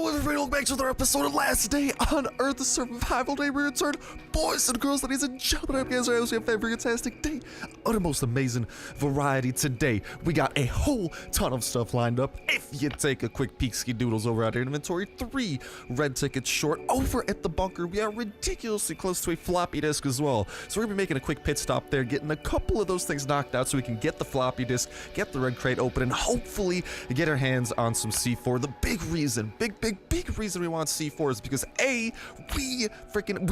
Hello everybody, welcome back to another episode of Last Day on Earth, the survival day. We return, boys and girls, ladies and gentlemen. I hope you guys are having a fantastic day of the most amazing variety. Today, we got a whole ton of stuff lined up. If you take a quick peek, ski doodles over at our inventory, 3 red tickets short. Over at the bunker, we are ridiculously close to a floppy disk as well. So we're gonna be making a quick pit stop there, getting a couple of those things knocked out so we can get the floppy disk, get the red crate open, and hopefully get our hands on some C4. The big reason, big reason we want C4 is because we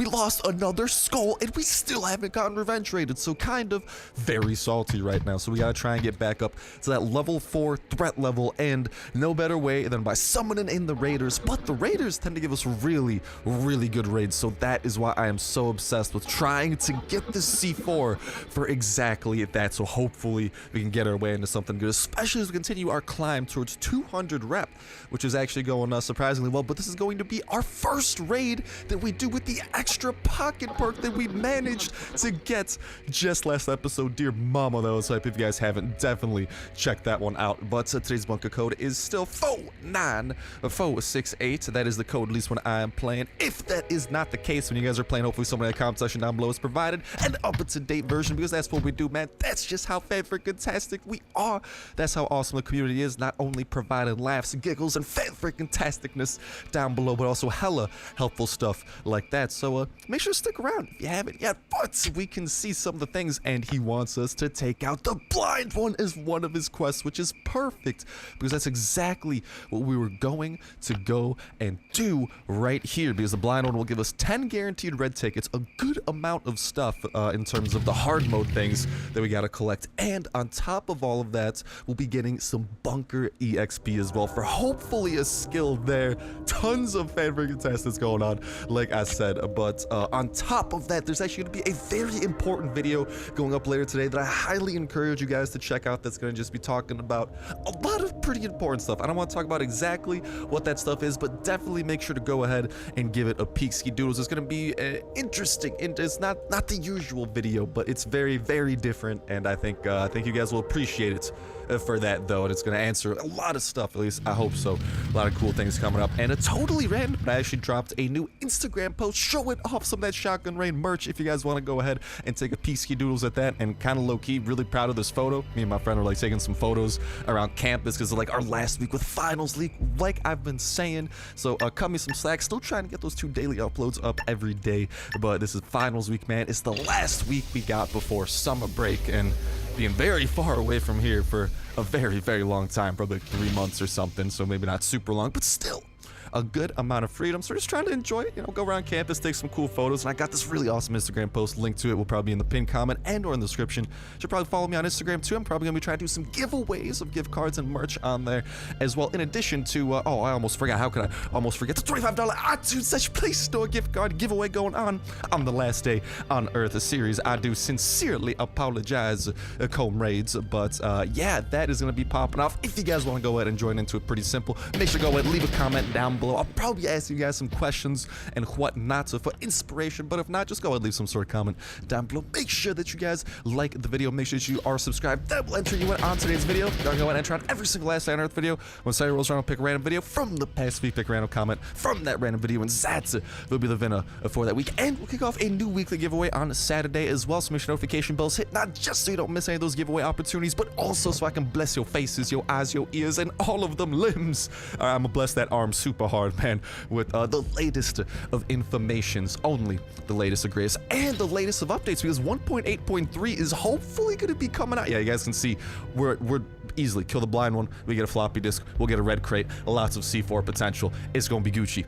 lost another skull and we still haven't gotten revenge rated, so kind of very salty right now. So we gotta try and get back up to that level 4 threat level, and no better way than by summoning in the raiders. But the raiders tend to give us really good raids, so that is why I am so obsessed with trying to get this C4 for exactly that. So hopefully we can get our way into something good, especially as we continue our climb towards 200 rep, which is actually going surprisingly well. But this is going to be our first raid that we do with the extra pocket perk that we managed to get just last episode. Dear mama, that was hype. If you guys haven't, definitely check that one out. But today's bunker code is still 49468. That is the code, at least when I am playing. If that is not the case when you guys are playing, hopefully someone in the comment section down below has provided an up-to-date version, because that's what we do, man. That's just how fan-freaking-tastic we are. That's how awesome the community is, not only providing laughs, giggles, and fan-freaking-tasticness down below, but also hella helpful stuff like that. So make sure to stick around if you haven't yet. But we can see some of the things, and he wants us to take out the blind one as one of his quests, which is perfect, because that's exactly what we were going to go and do right here, because the blind one will give us 10 guaranteed red tickets, a good amount of stuff in terms of the hard mode things that we gotta collect, and on top of all of that, we'll be getting some bunker EXP as well for hopefully a skill there. Tons of fan-freaking tests that's going on, like I said. But on top of that, there's actually going to be a very important video going up later today that I highly encourage you guys to check out, that's going to just be talking about a lot of pretty important stuff. I don't want to talk about exactly what that stuff is, but definitely make sure to go ahead and give it a peek, ski doodles. It's going to be interesting, and it's not the usual video, but it's very different, and I think you guys will appreciate it for that, though. And it's going to answer a lot of stuff, at least I hope so. A lot of cool things coming up, and it's totally random, but I actually dropped a new Instagram post showing off some of that Shotgun Rain merch. If you guys want to go ahead and take a peek, ski doodles, at that. And kind of low-key really proud of this photo. Me and my friend are like taking some photos around campus because of like our last week with finals week, like I've been saying. So cut me some slack. Still trying to get those 2 daily uploads up every day, but this is finals week, man. It's the last week we got before summer break, and being very far away from here for a very long time, probably like 3 months or something, so maybe not super long, but still a good amount of freedom. So we're just trying to enjoy it, go around campus, take some cool photos. And I got this really awesome Instagram post. Link to it will probably be in the pinned comment and or in the description. You should probably follow me on Instagram too. I'm probably gonna be trying to do some giveaways of gift cards and merch on there as well, in addition to I almost forgot. How could I almost forget the $25 iTunes Such Play Store gift card giveaway going on the Last Day on Earth series. I do sincerely apologize, comrades, but yeah, that is gonna be popping off. If you guys want to go ahead and join into it, pretty simple. Make sure to go ahead and leave a comment down below. I'll probably ask you guys some questions and whatnot, so for inspiration, but if not, just go ahead and leave some sort of comment down below. Make sure that you guys like the video. Make sure that you are subscribed. That will enter you in on today's video. You're gonna go ahead and enter on every single Last Day on Earth video. When Sarah rolls around, I'll pick a random video from the past week, pick a random comment from that random video, and that will be the winner for that week. And we'll kick off a new weekly giveaway on Saturday as well, so make sure notification bells hit, not just so you don't miss any of those giveaway opportunities, but also so I can bless your faces, your eyes, your ears, and all of them limbs. I'm gonna bless that arm super hard, man, with the latest of informations, only the latest of greatest, and the latest of updates, because 1.8.3 is hopefully going to be coming out. Yeah, you guys can see we're easily kill the blind one, we get a floppy disk, we'll get a red crate, lots of C4 potential. It's going to be Gucci.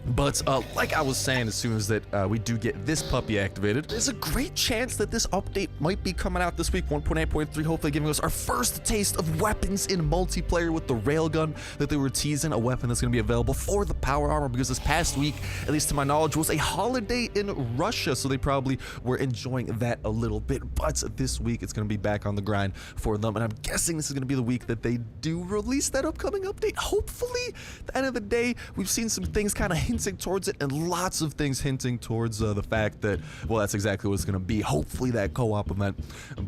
But like I was saying, as soon as that we do get this puppy activated, there's a great chance that this update might be coming out this week, 1.8.3, hopefully giving us our first taste of weapons in multiplayer with the railgun that they were teasing, a weapon that's going to be available for the power armor, because this past week, at least to my knowledge, was a holiday in Russia, so they probably were enjoying that a little bit. But this week, it's going to be back on the grind for them, and I'm guessing this is going to be the week that they do release that upcoming update. Hopefully, the end of the day, we've seen some things kind of hinting towards it, and lots of things hinting towards the fact that, well, that's exactly what it's going to be. Hopefully that co-op event.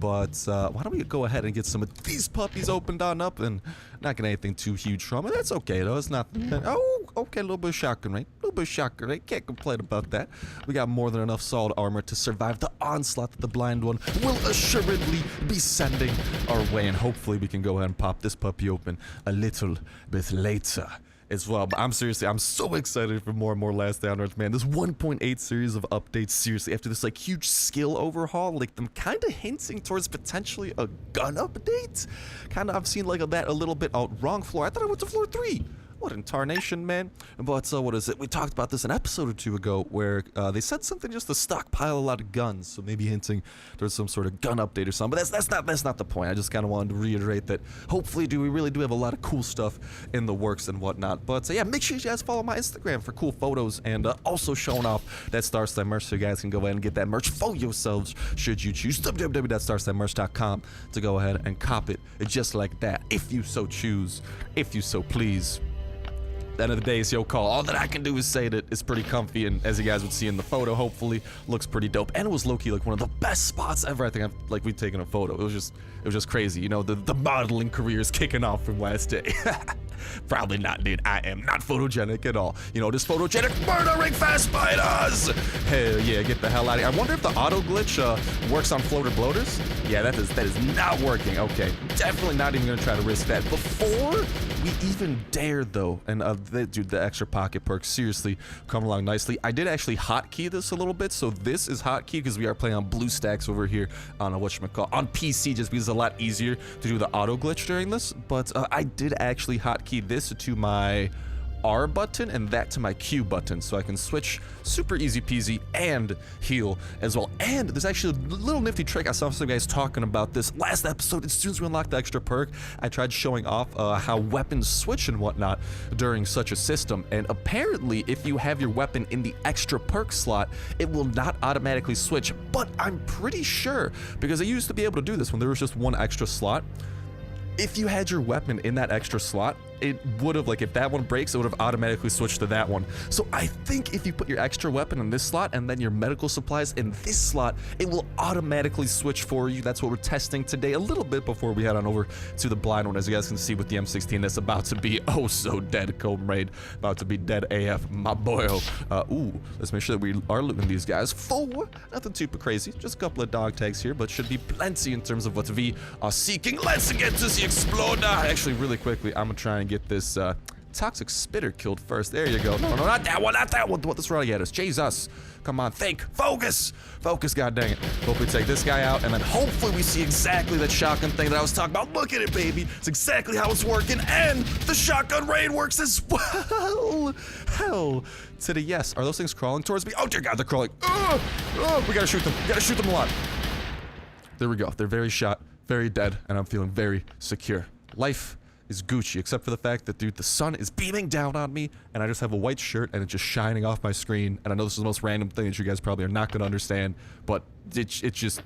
But why don't we go ahead and get some of these puppies opened on up, and not get anything too huge from it. That's okay, though. It's not... Oh, okay, a little bit of shotgun rate. A little bit of shotgun rate. Can't complain about that. We got more than enough solid armor to survive the onslaught that the blind one will assuredly be sending our way, and hopefully we can go ahead and pop this puppy open a little bit later as well. But I'm so excited for more and more Last Day on Earth, man. This 1.8 series of updates, seriously, after this like huge skill overhaul, like them kind of hinting towards potentially a gun update. Kind of, I've seen like that a little bit. Oh, wrong floor. I thought I went to floor 3. What in tarnation, man? But what is it? We talked about this an episode or two ago where they said something just to stockpile a lot of guns, so maybe hinting towards some sort of gun update or something. But that's not the point. I just kind of wanted to reiterate that hopefully we really do have a lot of cool stuff in the works and whatnot. But yeah, make sure you guys follow my Instagram for cool photos and also showing off that Starsnipe merch, so you guys can go ahead and get that merch for yourselves should you choose. www.starsnipemerch.com to go ahead and cop it just like that, if you so choose, if you so please. At the end of the day, it's your call. All that I can do is say that it's pretty comfy, and as you guys would see in the photo, hopefully looks pretty dope. And it was low-key like one of the best spots ever. I think we've taken a photo. It was just crazy. You know, the modeling career is kicking off from Last Day. Probably not, dude. I am not photogenic at all. You know, this photogenic murdering fast spiders. Hell yeah, get the hell out of here. I wonder if the auto glitch works on floater bloaters. Yeah, that is not working. Okay, definitely not even gonna try to risk that before we even dare, though. And dude, the extra pocket perks seriously come along nicely. I did actually hotkey this a little bit, so this is hotkey because we are playing on BlueStacks over here on whatchamacallit, on PC, just because it's a lot easier to do the auto glitch during this. But I did actually hotkey this to my R button and that to my Q button, so I can switch super easy peasy and heal as well. And there's actually a little nifty trick. I saw some guys talking about this last episode. As soon as we unlocked the extra perk, I tried showing off how weapons switch and whatnot during such a system. And apparently, if you have your weapon in the extra perk slot, it will not automatically switch. But I'm pretty sure, because I used to be able to do this when there was just one extra slot. If you had your weapon in that extra slot, it would have, like, if that one breaks, it would have automatically switched to that one. So I think if you put your extra weapon in this slot and then your medical supplies in this slot, it will automatically switch for you. That's what we're testing today a little bit before we head on over to the blind one. As you guys can see with the M16, that's about to be oh so dead, Cobra Raid. About to be dead AF, my boyo. Ooh, let's make sure that we are looting these guys for nothing super crazy. Just a couple of dog tags here, but should be plenty in terms of what we are seeking. Let's get to the exploder. Actually, really quickly, I'm gonna try and get this toxic spitter killed first. There you go. No, not that one, not that one. What this running at us? Jesus. Come on, think. Focus. Focus, god dang it. Hope we take this guy out, and then hopefully we see exactly that shotgun thing that I was talking about. Look at it, baby. It's exactly how it's working, and the shotgun raid works as well. Hell to the yes. Are those things crawling towards me? Oh, dear God, they're crawling. We gotta shoot them. We gotta shoot them a lot. There we go. They're very shot, very dead, and I'm feeling very secure. Life is Gucci, except for the fact that, dude, the sun is beaming down on me, and I just have a white shirt, and it's just shining off my screen. And I know this is the most random thing that you guys probably are not going to understand, but it's just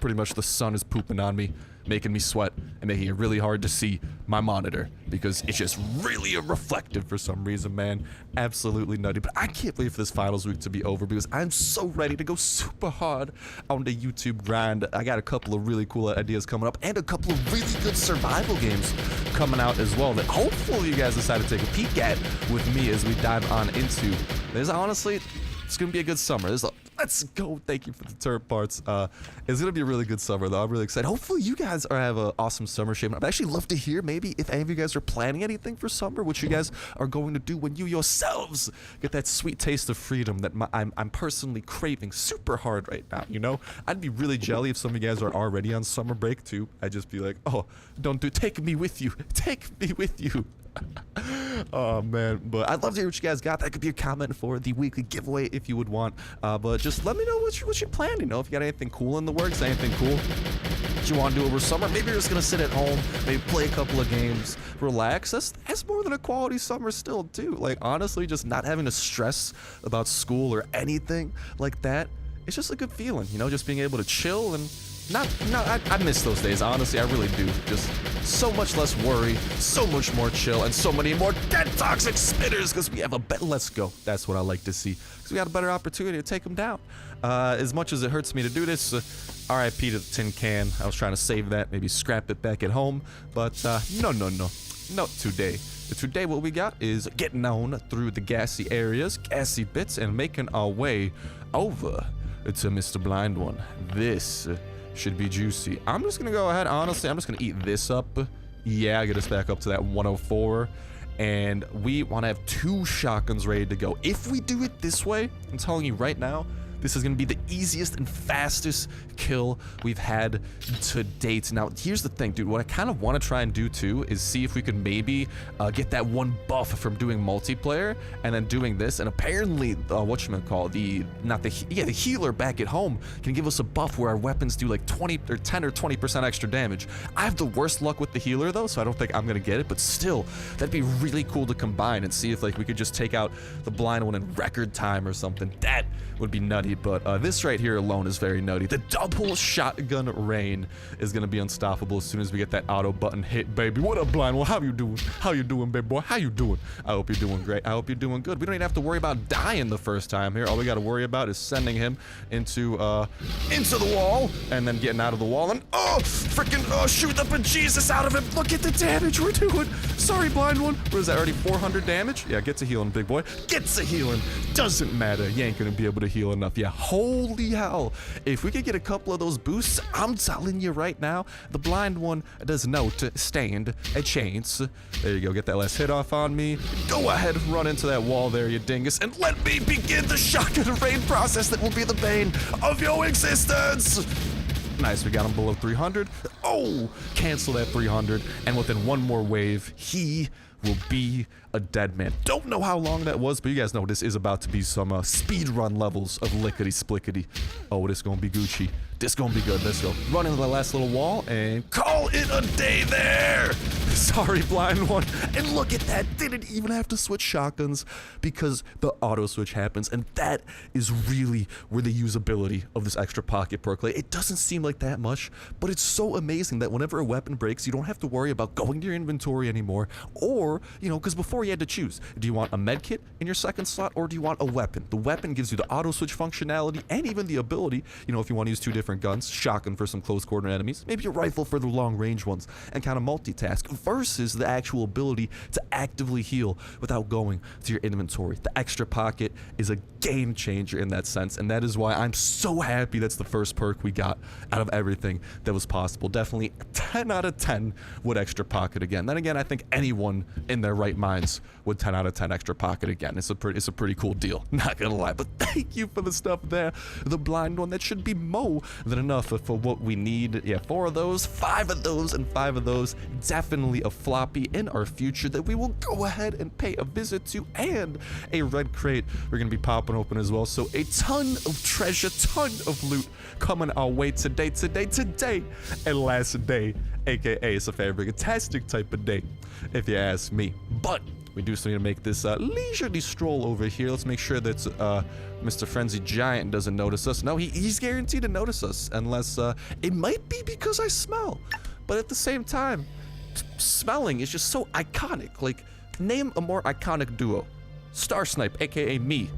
pretty much the sun is pooping on me, making me sweat, and making it really hard to see my monitor, because it's just really reflective for some reason, man. Absolutely nutty. But I can't wait for this finals week to be over, because I'm so ready to go super hard on the YouTube grind. I got a couple of really cool ideas coming up, and a couple of really good survival games coming out as well that hopefully you guys decide to take a peek at with me as we dive on into. There's honestly, it's gonna be a good summer. Let's go. Thank you for the turret parts. It's gonna be a really good summer, though. I'm really excited. Hopefully you guys have an awesome summer shaping up. I'd actually love to hear maybe if any of you guys are planning anything for summer, what you guys are going to do when you yourselves get that sweet taste of freedom that I'm personally craving super hard right now, you know? I'd be really jelly if some of you guys are already on summer break too. I'd just be like, oh, take me with you. Take me with you. Oh man, but I'd love to hear what you guys got. That could be a comment for the weekly giveaway if you would want. But just let me know what you plan. You know, if you got anything cool in the works, anything cool that you want to do over summer. Maybe you're just gonna sit at home, maybe play a couple of games, relax. That's more than a quality summer still too. Like honestly, just not having to stress about school or anything like that. It's just a good feeling, you know, just being able to chill and I miss those days, honestly, I really do. Just so much less worry, so much more chill, and so many more dead toxic spitters, because we have a better, let's go. That's what I like to see, because we got a better opportunity to take them down. As much as it hurts me to do this, RIP to the tin can. I was trying to save that, maybe scrap it back at home, but no, not today. Today what we got is getting on through the gassy areas, gassy bits, and making our way over to Mr. Blind One. This should be juicy. I'm just gonna go ahead, honestly, I'm just gonna eat this up. Yeah, get us back up to that 104. And we want to have 2 shotguns ready to go. If we do it this way, I'm telling you right now, this is going to be the easiest and fastest kill we've had to date. Now, here's the thing, dude. What I kind of want to try and do, too, is see if we can maybe get that 1 buff from doing multiplayer and then doing this. And apparently, whatchamacallit, the healer back at home can give us a buff where our weapons do like 10 or 20% extra damage. I have the worst luck with the healer, though, so I don't think I'm going to get it. But still, that'd be really cool to combine and see if like we could just take out the Blind One in record time or something. That would be nutty. But this right here alone is very nutty. The double shotgun rain is gonna be unstoppable as soon as we get that auto button hit, baby. What up, Blind One? How you doing? How you doing, baby boy? How you doing? I hope you're doing great. I hope you're doing good. We don't even have to worry about dying the first time here. All we gotta worry about is sending him into the wall and then getting out of the wall and shoot the bejesus out of him. Look at the damage we're doing. Sorry, Blind One. What is that, already 400 damage? Yeah, get to healing, big boy. Get to healing. Doesn't matter. You ain't gonna be able to heal enough. Yeah, holy hell. If we could get a couple of those boosts, I'm telling you right now, the Blind One does not stand a chance. There you go. Get that last hit off on me. Go ahead, run into that wall there, you dingus, and let me begin the shotgun raid process that will be the bane of your existence. Nice, we got him below 300. Oh, cancel that 300, and within 1 more wave, he will be a dead man. Don't know how long that was, but you guys know this is about to be some speed run levels of lickety-splickety. Oh, this gonna be Gucci. This gonna be good. Let's go. Run into the last little wall and call it a day there. Sorry, Blind One. And look at that. Didn't even have to switch shotguns because the auto switch happens. And that is really where the usability of this extra pocket perk lay. It doesn't seem like that much, but it's so amazing that whenever a weapon breaks, you don't have to worry about going to your inventory anymore. Or, you know, because before you had to choose. Do you want a med kit in your second slot or do you want a weapon? The weapon gives you the auto switch functionality and even the ability, you know, if you want to use 2 different guns, shotgun for some close quarter enemies, maybe a rifle for the long range ones, and kind of multitask, versus the actual ability to actively heal without going to your inventory. The extra pocket is a game changer in that sense, and that is why I'm so happy that's the first perk we got out of everything that was possible. Definitely 10 out of 10 would extra pocket again. Then again, I think anyone in their right minds would 10 out of 10 extra pocket again. It's a pretty cool deal, not gonna lie. But thank you for the stuff there, the Blind One. That should be more than enough for what we need. Yeah, 4 of those, 5 of those, and 5 of those. Definitely a floppy in our future that we will go ahead and pay a visit to, and a red crate we're gonna be popping open as well. So a ton of treasure, ton of loot coming our way today, and last day, aka it's a fantastic type of day, if you ask me. But we do still need to make this leisurely stroll over here. Let's make sure that Mr. Frenzy Giant doesn't notice us. No, he's guaranteed to notice us, unless it might be because I smell. But at the same time, smelling is just so iconic. Like, name a more iconic duo. Starsnipe, aka me,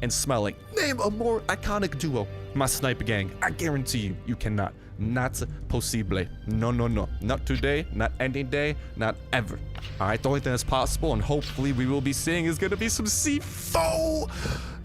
and smelling. Name a more iconic duo. My snipe gang. I guarantee you, you cannot. Not possible. No, no, no. Not today, not any day, not ever. Alright, the only thing that's possible, and hopefully we will be seeing, is gonna be some C4.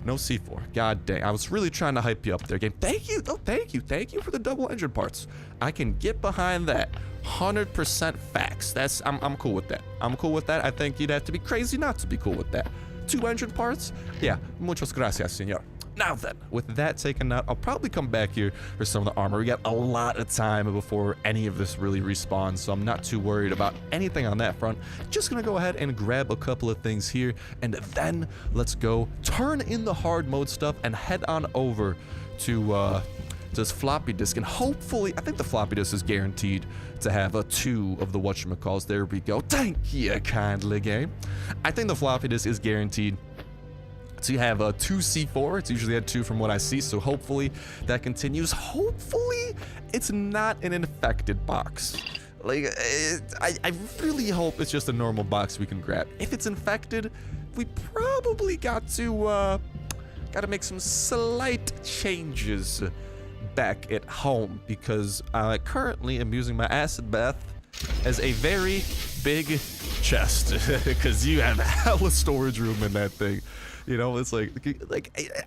No C4. God dang. I was really trying to hype you up there, game. Thank you. Oh, thank you. Thank you for the double engine parts. I can get behind that. 100% facts. I'm cool with that. I'm cool with that. I think you'd have to be crazy not to be cool with that. 2 engine parts? Yeah. Muchas gracias, senor. Now then, with that taken out, I'll probably come back here for some of the armor. We got a lot of time before any of this really respawns, so I'm not too worried about anything on that front. Just gonna go ahead and grab a couple of things here, and then let's go turn in the hard mode stuff and head on over to this floppy disk, and hopefully, I think the floppy disk is guaranteed to have 2 of the whatchamacalls. There we go. Thank you kindly, game. I think the floppy disk is guaranteed to have 2 C4. It's usually had 2 from what I see, so hopefully that continues. Hopefully it's not an infected box. Like, I really hope it's just a normal box we can grab. If it's infected, we probably got to make some slight changes back at home, because I currently am using my acid bath as a very big chest, because you have hella storage room in that thing. You know, it's like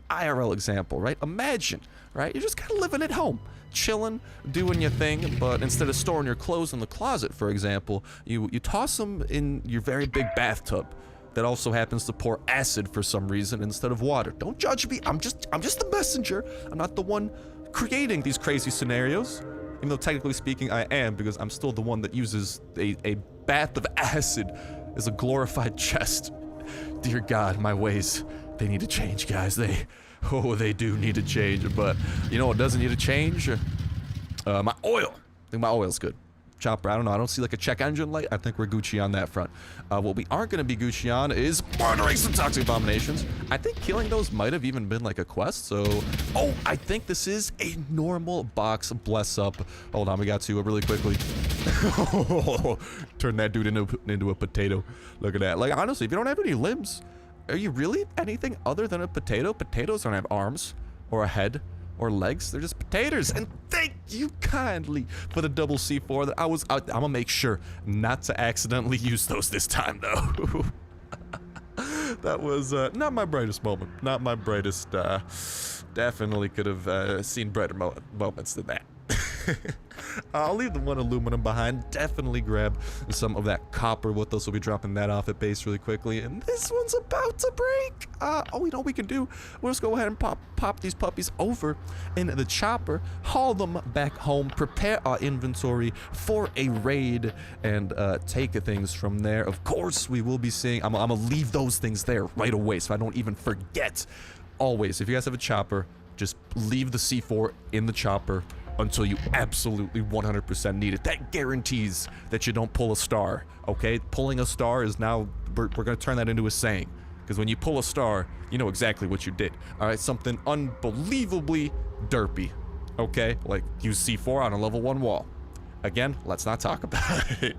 IRL example, right? Imagine, right? You're just kind of living at home, chilling, doing your thing, but instead of storing your clothes in the closet, for example, you toss them in your very big bathtub that also happens to pour acid for some reason instead of water. Don't judge me. I'm just the messenger. I'm not the one creating these crazy scenarios. Even though technically speaking I am, because I'm still the one that uses a bath of acid as a glorified chest. Dear God, my ways, they need to change, guys. They do need to change. But you know what doesn't need to change? My oil. I think my oil's good. Chopper, I don't know. I don't see like a check engine light. I think we're Gucci on that front. What we aren't going to be Gucci on is murdering some toxic abominations. I think killing those might have even been like a quest. So, oh, I think this is a normal box. Bless up. Hold on, we got to really quickly. Turn that dude into a potato. Look at that. Like, honestly, if you don't have any limbs, are you really anything other than a potato? Potatoes don't have arms or a head or legs. They're just potatoes. And thank you kindly for the double C4. That I'm gonna make sure not to accidentally use those this time, though. That was not my brightest moment. Not my brightest. Definitely could have seen brighter moments than that. I'll leave the one aluminum behind. Definitely grab some of that copper with us. We'll be dropping that off at base really quickly. And this one's about to break. Oh, you know what we can do? We'll just go ahead and pop these puppies over in the chopper, haul them back home, prepare our inventory for a raid, and take things from there. Of course, we will be seeing. I'm gonna leave those things there right away so I don't even forget. Always, if you guys have a chopper, just leave the C4 in the chopper until you absolutely 100% need it. That guarantees that you don't pull a star, okay? Pulling a star is now, we're gonna turn that into a saying. Because when you pull a star, you know exactly what you did. All right, something unbelievably derpy, okay? Like use C4 on a level 1 wall. Again, let's not talk about it.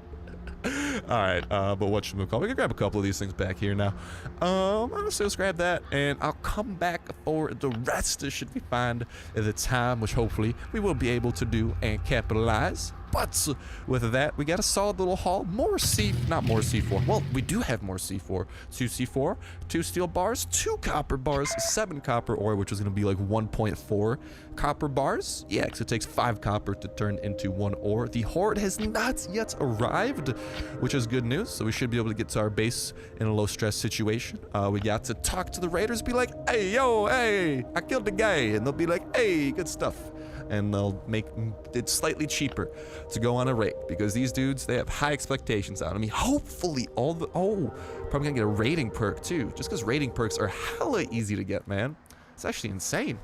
Alright, but whatchamacallit, we can grab a couple of these things back here now. Honestly, let's grab that, and I'll come back for the rest should we find the time, which hopefully we will be able to do and capitalize. But with that, we got a solid little haul. Not more C4. Well, we do have more C4. 2 C4, 2 steel bars, 2 copper bars, 7 copper ore, which is going to be like 1.4 copper bars. Yeah, because it takes 5 copper to turn into 1 ore. The horde has not yet arrived, which is good news. So we should be able to get to our base in a low stress situation. We got to talk to the raiders, be like, hey, yo, hey, I killed the guy. And they'll be like, hey, good stuff. And they'll make it slightly cheaper to go on a raid, because these dudes, they have high expectations out of me. Hopefully probably gonna get a raiding perk too, just because raiding perks are hella easy to get, man. It's actually insane.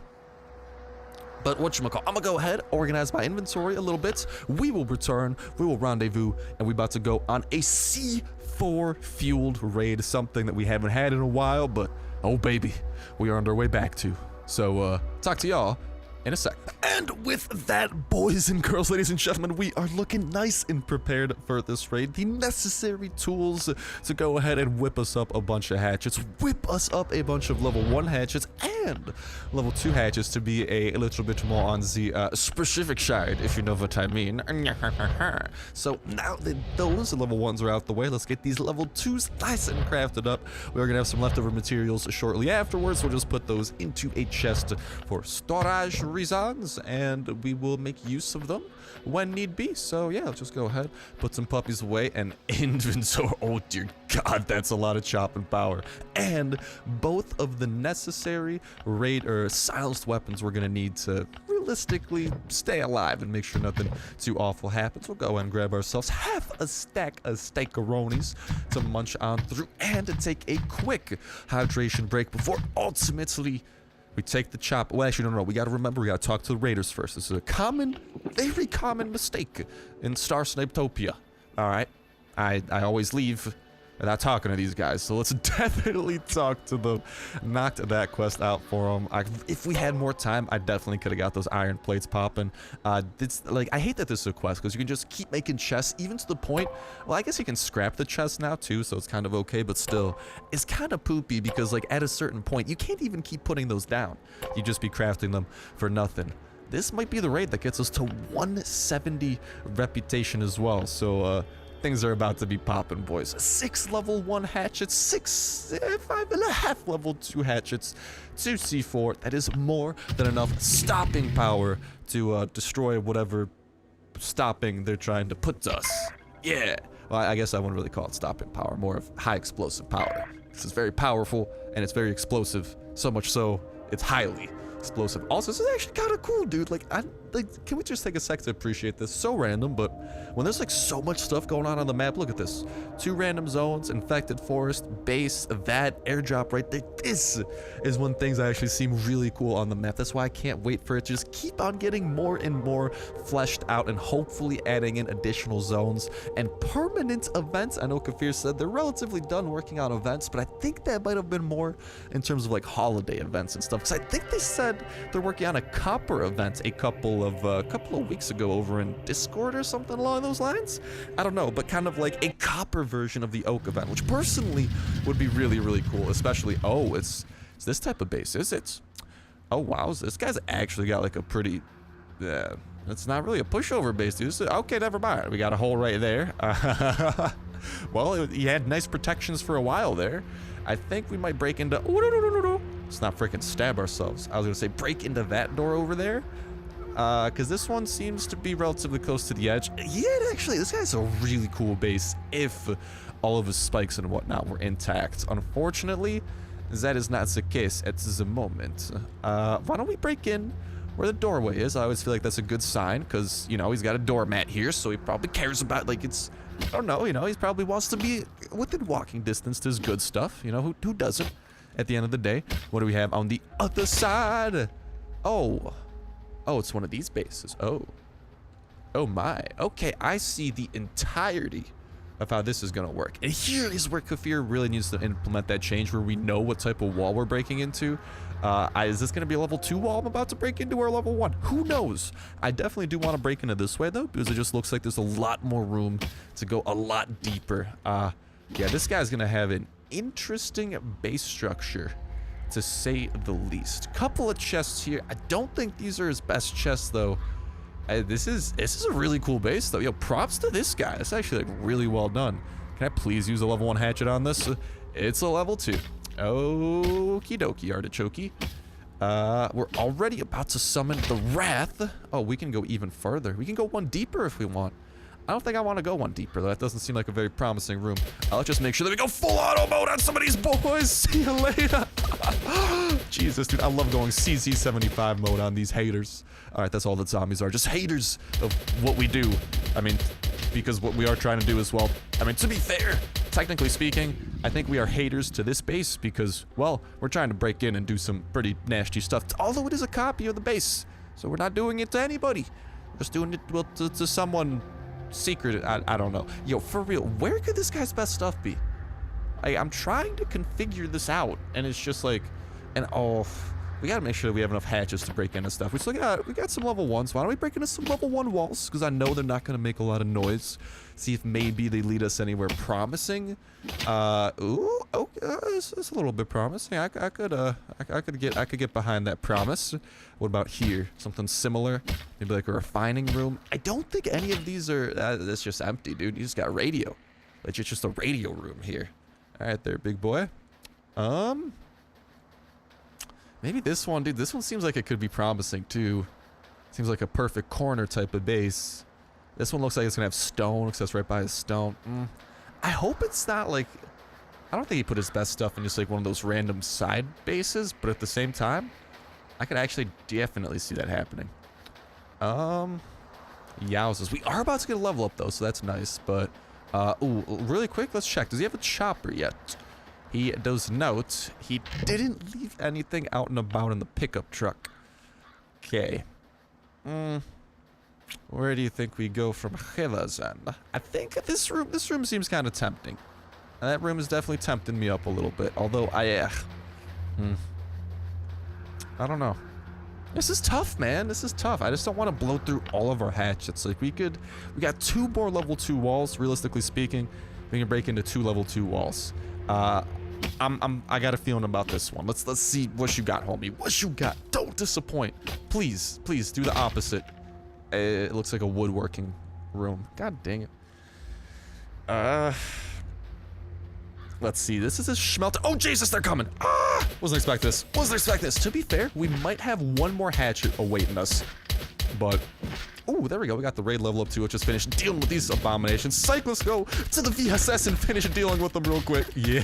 But whatchamacallit, I'm gonna go ahead, organize my inventory a little bit. We will return, we will rendezvous, and we about to go on a C4 fueled raid, something that we haven't had in a while, but oh baby, we are on our way back to. So talk to y'all in a sec. And with that, boys and girls, ladies and gentlemen, we are looking nice and prepared for this raid. The necessary tools to go ahead and whip us up a bunch of hatchets, whip us up a bunch of level 1 hatchets, and level 2 hatchets to be a little bit more on the specific side, if you know what I mean. So now that those level 1s are out the way, let's get these level 2s nice and crafted up. We're gonna have some leftover materials shortly afterwards. We'll just put those into a chest for storage reasons, and we will make use of them when need be. So yeah, let's just go ahead, put some puppies away, and inventory. Oh dear God, that's a lot of chopping power. And both of the necessary raid or silenced weapons we're gonna need to realistically stay alive and make sure nothing too awful happens. We'll go ahead and grab ourselves half a stack of steakaronis to munch on through, and to take a quick hydration break before ultimately we take the chop. Well, actually, no. We got to remember, we got to talk to the raiders first. This is a common, very common mistake in Starsnipe-topia. All right, I always leave without talking to these guys. So let's definitely talk to them. Knocked that quest out for them. If we had more time, I definitely could have got those iron plates popping. It's like, I hate that this is a quest because you can just keep making chests, even to the point, well, I guess you can scrap the chest now too, so it's kind of okay, but still, it's kind of poopy because like at a certain point, you can't even keep putting those down. You just be crafting them for nothing. This might be the raid that gets us to 170 reputation as well, so things are about to be popping, boys. 6 level 1 hatchets, 5.5 level 2 hatchets, 2 C4. That is more than enough stopping power to destroy whatever stopping they're trying to put to us. Yeah. Well, I guess I wouldn't really call it stopping power, more of high explosive power. This is very powerful and it's very explosive, so much so it's highly explosive. Also, this is actually kind of cool, dude. Like, can we just take a sec to appreciate this? So random, but when there's like so much stuff going on the map, look at this. 2 random zones, infected forest, base, that, airdrop right there. This is when things actually seem really cool on the map. That's why I can't wait for it to just keep on getting more and more fleshed out and hopefully adding in additional zones and permanent events. I know Kafir said they're relatively done working on events, but I think that might have been more in terms of like holiday events and stuff, because I think they said they're working on a copper event a couple of weeks ago over in Discord or something along those lines. I don't know, but kind of like a copper version of the oak event, which personally would be really, really cool. Especially, oh, it's this type of base, is it? Oh wow, this guy's actually got like a pretty, it's not really a pushover base, dude. Okay, never mind. We got a hole right there. Well, he had nice protections for a while there. I think we might break into. Oh, no. Let's not freaking stab ourselves. I was gonna say break into that door over there, because this one seems to be relatively close to the edge. Yeah, actually, this guy's a really cool base if all of his spikes and whatnot were intact. Unfortunately, that is not the case at the moment. Why don't we break in where the doorway is? I always feel like that's a good sign, because, you know, he's got a doormat here, so he probably cares about, like, it's, I don't know, you know, he probably wants to be within walking distance to his good stuff. You know, who doesn't? At the end of the day, what do we have on the other side? Oh, it's one of these bases. Oh my. Okay, I see the entirety of how this is gonna work. And here is where Kafir really needs to implement that change where we know what type of wall we're breaking into. Is this gonna be a level 2 wall I'm about to break into, or level 1? Who knows? I definitely do want to break into this way though, because it just looks like there's a lot more room to go a lot deeper. Yeah, this guy's gonna have an interesting base structure, to say the least. Couple of chests here. I don't think these are his best chests though. This is a really cool base though. Yo, props to this guy. It's actually like really well done. Can I please use a level 1 hatchet on this? It's a level 2. Okie dokie, artichoke. We're already about to summon the Wrath. Oh, we can go even further. We can go 1 deeper if we want. I don't think I want to go 1 deeper, though. That doesn't seem like a very promising room. Let's just make sure that we go full auto mode on some of these boys. See you later. Jesus, dude, I love going CZ75 mode on these haters. All right, that's all the zombies are. Just haters of what we do. I mean, because what we are trying to do as well. I mean, to be fair, technically speaking, I think we are haters to this base because, well, we're trying to break in and do some pretty nasty stuff. Although it is a copy of the base, so we're not doing it to anybody. We're just doing it, well, to someone secret. I don't know. Yo, for real, where could this guy's best stuff be? I'm trying to configure this out, and it's just like, and oh, we gotta make sure that we have enough hatches to break into stuff. We got some level 1s. Why don't we break into some level 1 walls? Because I know they're not gonna make a lot of noise. See if maybe they lead us anywhere promising. Ooh, okay, it's a little bit promising. I could get behind that promise. What about here? Something similar? Maybe like a refining room. I don't think any of these are. That's just empty, dude. You just got radio. It's just a radio room here. All right, there, big boy. Maybe this one, dude. This one seems like it could be promising too. Seems like a perfect corner type of base. This one looks like it's gonna have stone, because that's right by his stone. I hope it's not like, I don't think he put his best stuff in just like one of those random side bases, but at the same time, I could actually definitely see that happening. Yowzers. We are about to get a level up though, so that's nice, but, ooh, really quick, let's check. Does he have a chopper yet? He does not. He didn't leave anything out and about in the pickup truck. Okay. Where do you think we go from here then? I think this room seems kind of tempting. that room is definitely tempting me up a little bit. Although I don't know. This is tough, man. This is tough. I just don't want to blow through all of our hatchets. Like we got 2 more level 2 walls. Realistically speaking, we can break into 2 level 2 walls. I got a feeling about this one. Let's see what you got, homie. What you got? Don't disappoint. Please do the opposite. It looks like a woodworking room. God dang it. Let's see. This is a schmelter. Oh, Jesus, they're coming. Ah! Wasn't expect this. To be fair, we might have 1 more hatchet awaiting us. But, ooh, there we go. We got the raid level up to it. Just finished dealing with these abominations. Psych, let's go to the VSS and finish dealing with them real quick. Yeah.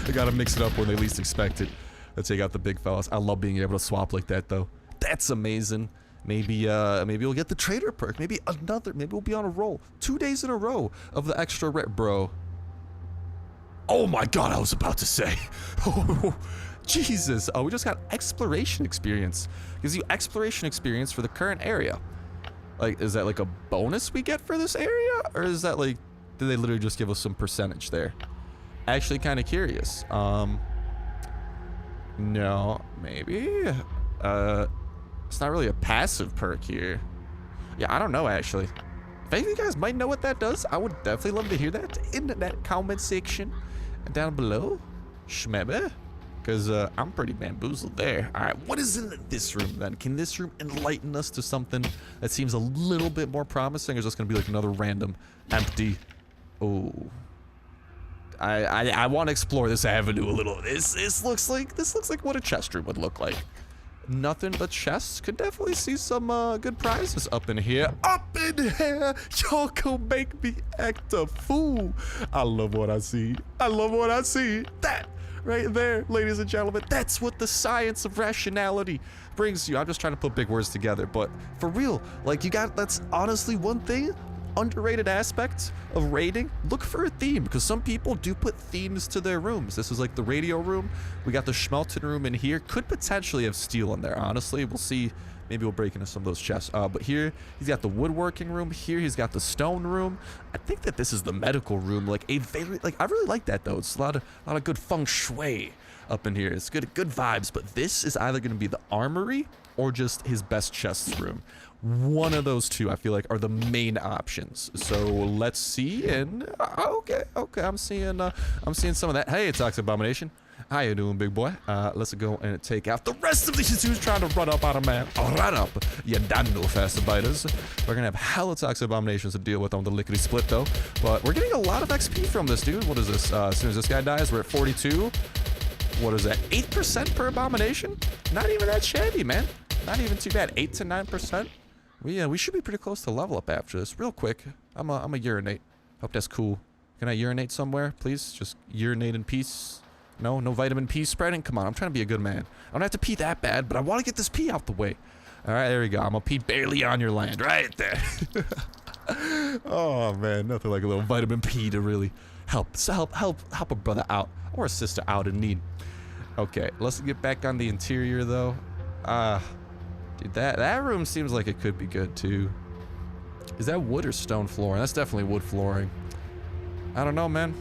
I gotta mix it up when they least expect it. Let's take out the big fellas. I love being able to swap like that, though. That's amazing. Maybe we'll get the trader perk. Maybe we'll be on a roll. 2 days in a row of the extra red, bro. Oh my God, I was about to say. Oh, Jesus. Oh, we just got exploration experience. Gives you exploration experience for the current area. Like, is that like a bonus we get for this area? Or is that like, did they literally just give us some percentage there? Actually kind of curious. No, maybe. It's not really a passive perk here. Yeah, I don't know actually. If any of you guys might know what that does, I would definitely love to hear that in that comment section down below. Shmebe. Because I'm pretty bamboozled there. Alright, what is in this room then? Can this room enlighten us to something that seems a little bit more promising? Or is this going to be like another random empty... Oh. I want to explore this avenue a little. This looks like what a chest room would look like. Nothing but chests. Could definitely see some good prizes up in here. Up in here! Y'all go make me act a fool. I love what I see. That right there, ladies and gentlemen. That's what the science of rationality brings you. I'm just trying to put big words together, but for real, like that's honestly one thing. Underrated aspect of raiding, look for a theme, because some people do put themes to their rooms. This is like the radio room. We got the schmelting room in here. Could potentially have steel in there, honestly. We'll see. Maybe we'll break into some of those chests. But here, he's got the woodworking room. Here, he's got the stone room. I think that this is the medical room. Like I really like that though. It's a lot of good feng shui up in here. It's good vibes. But this is either going to be the armory or just his best chests room. One of those two, I feel like, are the main options. So let's see. And okay, I'm seeing some of that. Hey, Toxic Abomination, how you doing, big boy? Let's go and take out the rest of these who's trying to run up on a man. Run up, you damn no faster biters. We're gonna have hella Toxic Abominations to deal with on the lickety split though. But we're getting a lot of XP from this dude. What is this? As soon as this guy dies, we're at 42. What is that? 8% per abomination? Not even that shabby, man. Not even too bad. 8 to 9%. We should be pretty close to level up after this. Real quick, I'm a urinate. Hope that's cool. Can I urinate somewhere, please? Just urinate in peace. No vitamin P spreading? Come on, I'm trying to be a good man. I don't have to pee that bad, but I want to get this pee out the way. Alright, there we go. I'm gonna pee barely on your land. Right there. Oh, man. Nothing like a little vitamin P to really help a brother out. Or a sister out in need. Okay, let's get back on the interior, though. Dude, that room seems like it could be good too. Is that wood or stone flooring? That's definitely wood flooring. I don't know, man.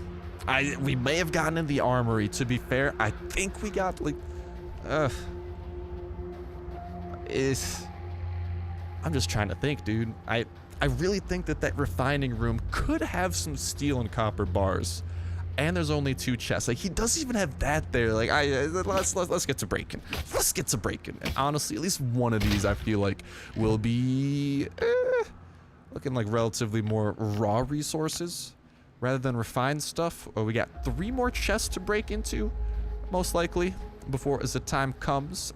We may have gotten in the armory. To be fair, I think we got like, I'm just trying to think, dude. I really think that refining room could have some steel and copper bars. And there's only 2 chests. Like, he doesn't even have that there. Like, let's get to breaking. Let's get to breaking. And honestly, at least one of these I feel like will be looking like relatively more raw resources rather than refined stuff. We got 3 more chests to break into, most likely, before as the time comes.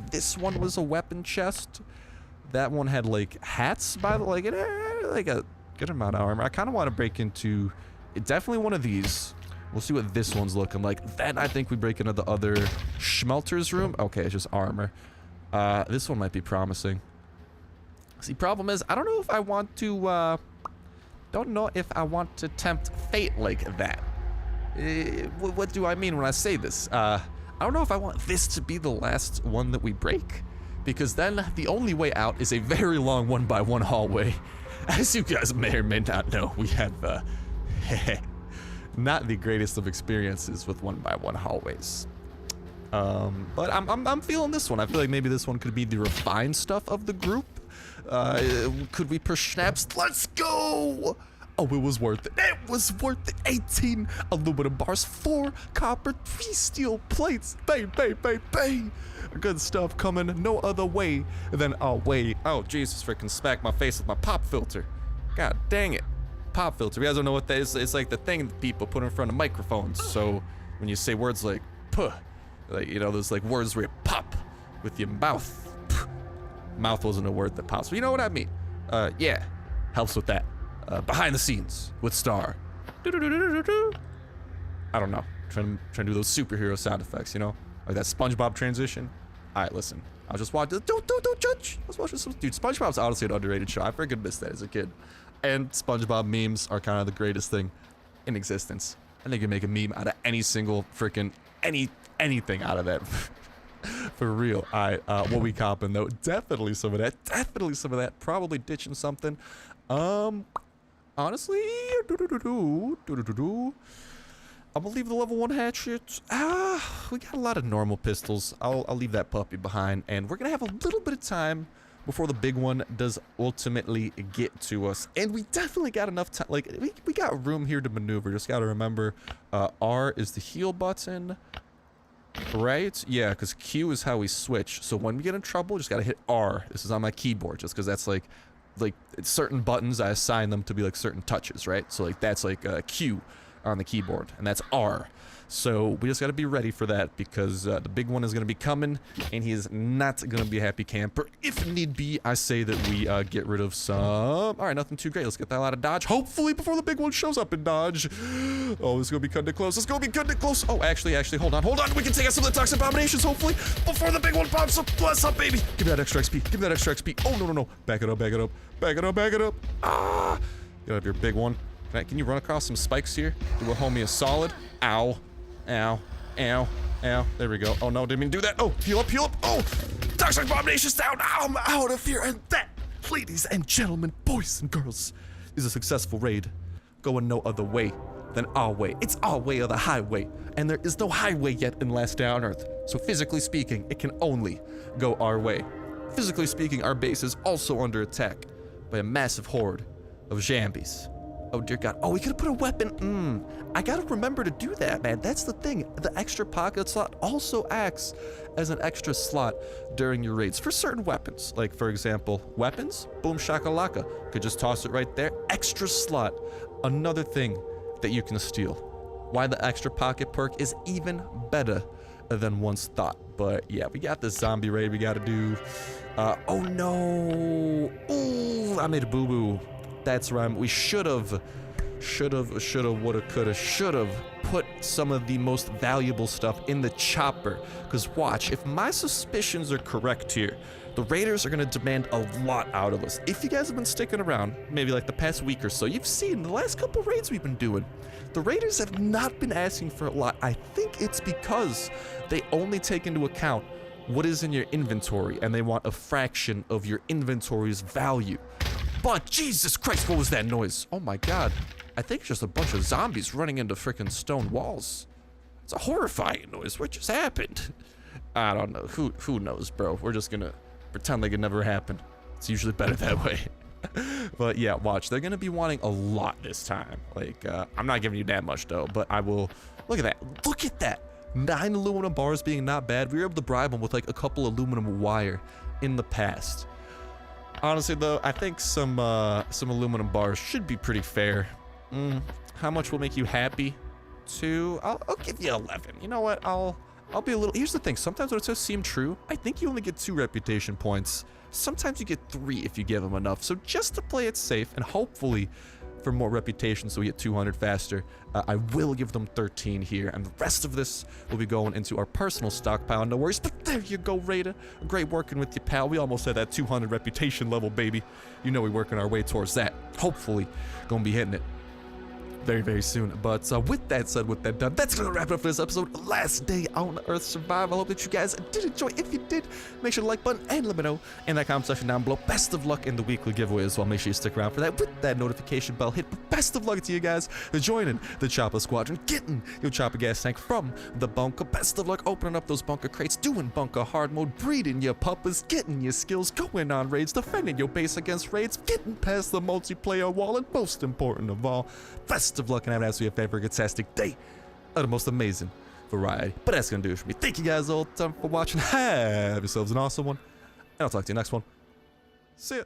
This one was a weapon chest. That one had like hats by the like a good amount of armor. I kind of want to break into. Definitely one of these. We'll see what this one's looking like. Then I think we break into the other schmelter's room. Okay, it's just armor. This one might be promising. See, problem is, I don't know if I want to, tempt fate like that. What do I mean when I say this? I don't know if I want this to be the last one that we break. Because then the only way out is a very long 1x1 hallway. As you guys may or may not know, we have, not the greatest of experiences with 1x1 hallways. But I'm feeling this one. I feel like maybe this one could be the refined stuff of the group. Could we push snaps? Let's go! Oh, it was worth it. It was worth it. 18 aluminum bars, 4 copper, 3 steel plates. Bang, bang, bang, bang. Good stuff coming no other way than our way. Oh, Jesus, freaking smack my face with my pop filter. God dang it. Pop filter. You guys don't know what that is? It's like the thing that people put in front of microphones. So when you say words like puh, like, you know, those like words where you pop with your mouth. Mouth wasn't a word that pops, but you know what I mean. Yeah, helps with that. Behind the scenes with Star. I don't know. Trying to do those superhero sound effects, you know? Like that SpongeBob transition. Alright, listen. I'll just watch. Don't judge. I was watching some. Dude, SpongeBob's honestly an underrated show. I freaking missed that as a kid. And SpongeBob memes are kind of the greatest thing in existence. I think you can make a meme out of any single freaking anything out of that. For real. Alright, what we copping though? Definitely some of that. Definitely some of that. Probably ditching something. Honestly, I'm gonna leave the level 1 hatchet. We got a lot of normal pistols. I'll leave that puppy behind, and we're gonna have a little bit of time before the big one does ultimately get to us. And we definitely got enough time. Like, we got room here to maneuver. Just gotta remember, R is the heal button, right? Yeah, because Q is how we switch. So when we get in trouble, just gotta hit R. This is on my keyboard, just because that's like certain buttons, I assign them to be like certain touches, right? So like that's like Q on the keyboard, and that's R. So we just got to be ready for that, because the big one is going to be coming, and he is not going to be a happy camper. If need be, I say that we get rid of some. All right, nothing too great. Let's get that out of dodge, hopefully before the big one shows up in dodge. Oh, it's going to be cutting it close. It's going to be cutting it close. Oh, actually, hold on. We can take out some of the toxic abominations, hopefully, before the big one pops up. Bless up, baby. Give me that extra XP. Give me that extra XP. Oh, no. Back it up. Ah! You have your big one. Can you run across some spikes here? Do a homie a solid. Ow. There we go. Oh, no, didn't mean to do that. Oh, heal up. Oh, toxic abominations down. I'm out of here. And that, ladies and gentlemen, boys and girls, is a successful raid. Going no other way than our way. It's our way or the highway. And there is no highway yet in Last Day on Earth. So physically speaking, it can only go our way. Physically speaking, our base is also under attack by a massive horde of zombies. Oh, dear God. Oh, we could have put a weapon. I gotta remember to do that, man. That's the thing. The extra pocket slot also acts as an extra slot during your raids for certain weapons. Like, for example, weapons. Boom shakalaka. Could just toss it right there. Extra slot. Another thing that you can steal. Why the extra pocket perk is even better than once thought. But yeah, we got this zombie raid we gotta do. Oh no. Ooh, I made a boo-boo. That's right. We should've, woulda, coulda, should've put some of the most valuable stuff in the chopper. Because watch, if my suspicions are correct here, the raiders are gonna demand a lot out of us. If you guys have been sticking around, maybe like the past week or so, you've seen the last couple raids we've been doing, the raiders have not been asking for a lot. I think it's because they only take into account what is in your inventory, and they want a fraction of your inventory's value. But Jesus Christ, what was that noise? Oh my God. I think it's just a bunch of zombies running into freaking stone walls. It's a horrifying noise. What just happened? I don't know. Who knows, bro? We're just gonna pretend like it never happened. It's usually better that way. But yeah, watch. They're gonna be wanting a lot this time. Like, I'm not giving you that much though, but I will. Look at that. Look at that. 9 aluminum bars being not bad. We were able to bribe them with like a couple aluminum wire in the past. Honestly though, I think some aluminum bars should be pretty fair. How much will make you happy? 2? I'll give you 11. You know what? I'll be a little. Here's the thing. Sometimes when it says seem true, I think you only get 2 reputation points. Sometimes you get 3 if you give them enough. So just to play it safe and hopefully for more reputation, so we get 200 faster, I will give them 13 here, and the rest of this will be going into our personal stockpile. No worries. But there you go, Raider. Great working with you, pal. We almost had that 200 reputation level, baby. You know we're working our way towards that. Hopefully, gonna be hitting it. very, very soon. But with that said, with that done, that's gonna wrap it up for this episode. Last day on Earth Survive. I hope that you guys did enjoy. If you did, make sure to like button and let me know in that comment section down below. Best of luck in the weekly giveaway as well. Make sure you stick around for that with that notification bell hit. But best of luck to you guys joining the Chopper Squadron, getting your Chopper gas tank from the bunker. Best of luck opening up those bunker crates, doing bunker hard mode, breeding your puppers, getting your skills, going on raids, defending your base against raids, getting past the multiplayer wall, and most important of all, best of luck and have an absolutely favorite fantastic day of the most amazing variety. But that's gonna do it for me. Thank you guys all the time for watching. Have yourselves an awesome one, and I'll talk to you next one. See ya.